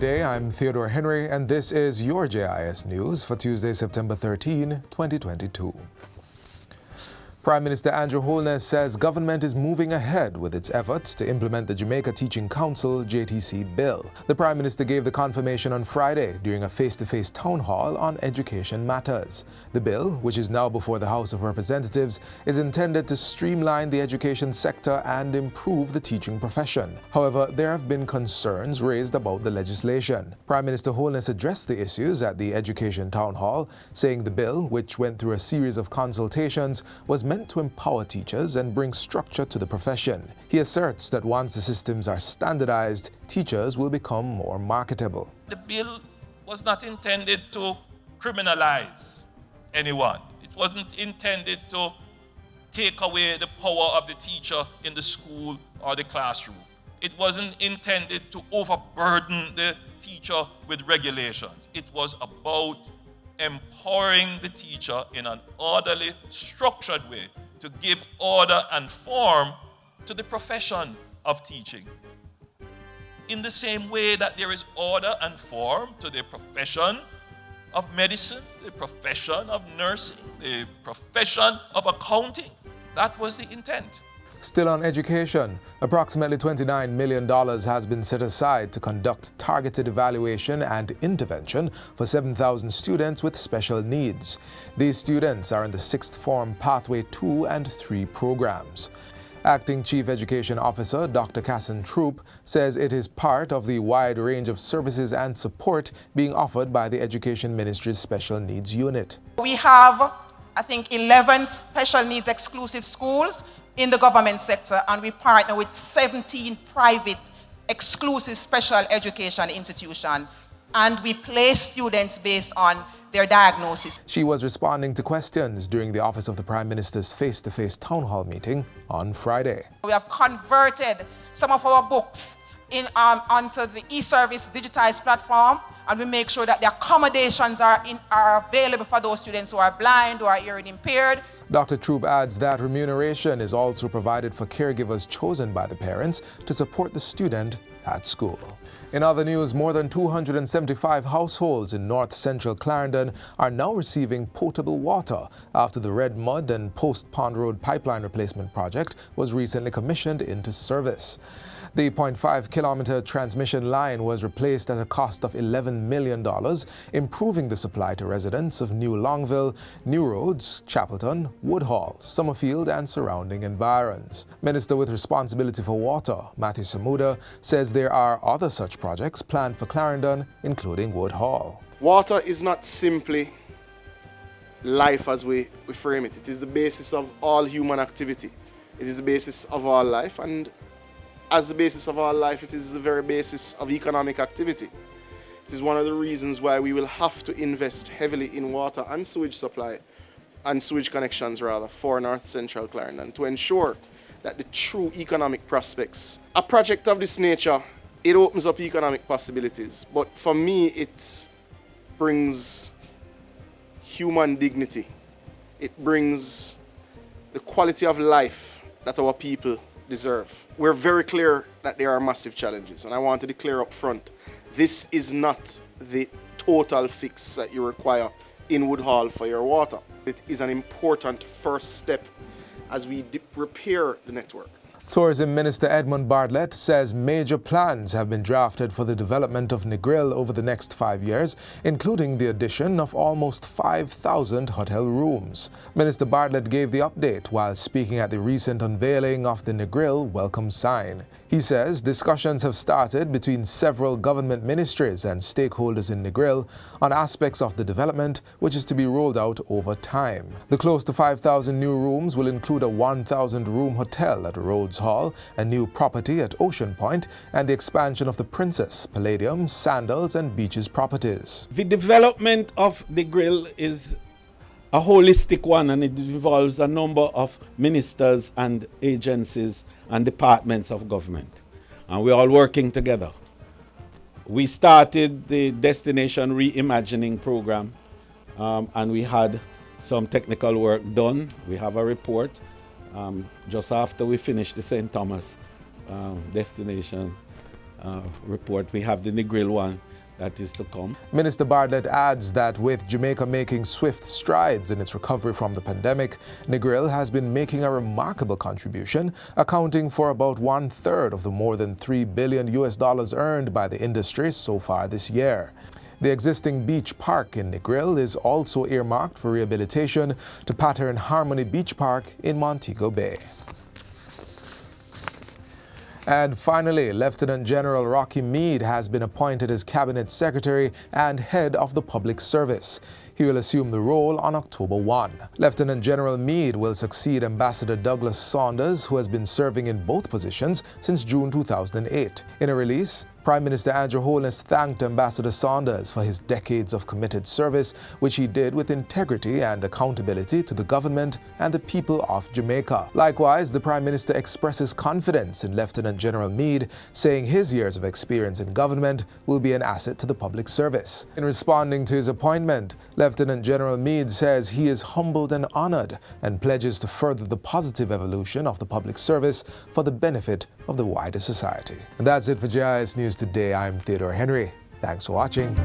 day, I'm Theodore Henry, and this is your JIS News for Tuesday, September 13, 2022. Prime Minister Andrew Holness says government is moving ahead with its efforts to implement the Jamaica Teaching Council JTC bill. The Prime Minister gave the confirmation on Friday during a face-to-face town hall on education matters. The bill, which is now before the House of Representatives, is intended to streamline the education sector and improve the teaching profession. However, there have been concerns raised about the legislation. Prime Minister Holness addressed the issues at the education town hall, saying the bill, which went through a series of consultations, was meant to empower teachers and bring structure to the profession. He asserts that once the systems are standardized, teachers will become more marketable. The bill was not intended to criminalize anyone. It wasn't intended to take away the power of the teacher in the school or the classroom. It wasn't intended to overburden the teacher with regulations. It was about empowering the teacher in an orderly, structured way to give order and form to the profession of teaching. In the same way that there is order and form to the profession of medicine, the profession of nursing, the profession of accounting. That was the intent. Still on education, approximately $29 million has been set aside to conduct targeted evaluation and intervention for 7,000 students with special needs. These students are in the Sixth Form Pathway 2 and 3 programs. Acting Chief Education Officer Dr. Casson Troop says it is part of the wide range of services and support being offered by the Education Ministry's Special Needs Unit. We have, I think, 11 special needs exclusive schools in the government sector, and we partner with 17 private exclusive special education institutions, and we place students based on their diagnosis. She was responding to questions during the Office of the Prime Minister's face-to-face town hall meeting on Friday. We have converted some of our books onto the e-service digitized platform, and we make sure that the accommodations are available for those students who are blind or hearing impaired. Dr. Troop adds that remuneration is also provided for caregivers chosen by the parents to support the student at school. In other news, more than 275 households in north-central Clarendon are now receiving potable water after the Red Mud and Post Pond Road pipeline replacement project was recently commissioned into service. The 0.5-kilometer transmission line was replaced at a cost of $11 million, improving the supply to residents of New Longville, New Roads, Chapelton, Woodhall, Summerfield and surrounding environs. Minister with responsibility for water, Matthew Samuda, says there are other such projects planned for Clarendon, including Woodhall. Water is not simply life as we frame it. It is the basis of all human activity. It is the basis of all life, and as the basis of our life, it is the very basis of economic activity. It is one of the reasons why we will have to invest heavily in water and sewage supply, and sewage connections rather, for North Central Clarendon to ensure that the true economic prospects. A project of this nature, it opens up economic possibilities, but for me it brings human dignity. It brings the quality of life that our people deserve. We're very clear that there are massive challenges, and I want to declare up front, this is not the total fix that you require in Woodhall for your water. It is an important first step as we repair the network. Tourism Minister Edmund Bartlett says major plans have been drafted for the development of Negril over the next 5 years, including the addition of almost 5,000 hotel rooms. Minister Bartlett gave the update while speaking at the recent unveiling of the Negril welcome sign. He says discussions have started between several government ministries and stakeholders in Negril on aspects of the development, which is to be rolled out over time. The close to 5,000 new rooms will include a 1,000-room hotel at Rhodes Hall, a new property at Ocean Point, and the expansion of the Princess, Palladium, Sandals and Beaches properties. The development of the Grill is a holistic one, and it involves a number of ministers and agencies and departments of government, and we're all working together. We started the Destination Reimagining program, and we had some technical work done. We have a report. Just after we finished the St. Thomas destination report, we have the Negril one. that is to come. Minister Bartlett adds that with Jamaica making swift strides in its recovery from the pandemic, Negril has been making a remarkable contribution, accounting for about 1/3 of the more than $3 billion earned by the industry so far this year. The existing beach park in Negril is also earmarked for rehabilitation to pattern Harmony Beach Park in Montego Bay. And finally, Lieutenant General Rocky Meade has been appointed as Cabinet Secretary and Head of the Public Service. He will assume the role on October 1. Lieutenant General Meade will succeed Ambassador Douglas Saunders, who has been serving in both positions since June 2008. In a release, Prime Minister Andrew Holness thanked Ambassador Saunders for his decades of committed service, which he did with integrity and accountability to the government and the people of Jamaica. Likewise, the Prime Minister expresses confidence in Lieutenant General Meade, saying his years of experience in government will be an asset to the public service. In responding to his appointment, Lieutenant General Meade says he is humbled and honored and pledges to further the positive evolution of the public service for the benefit of the wider society. And that's it for JIS News Today. I'm Theodore Henry. Thanks for watching.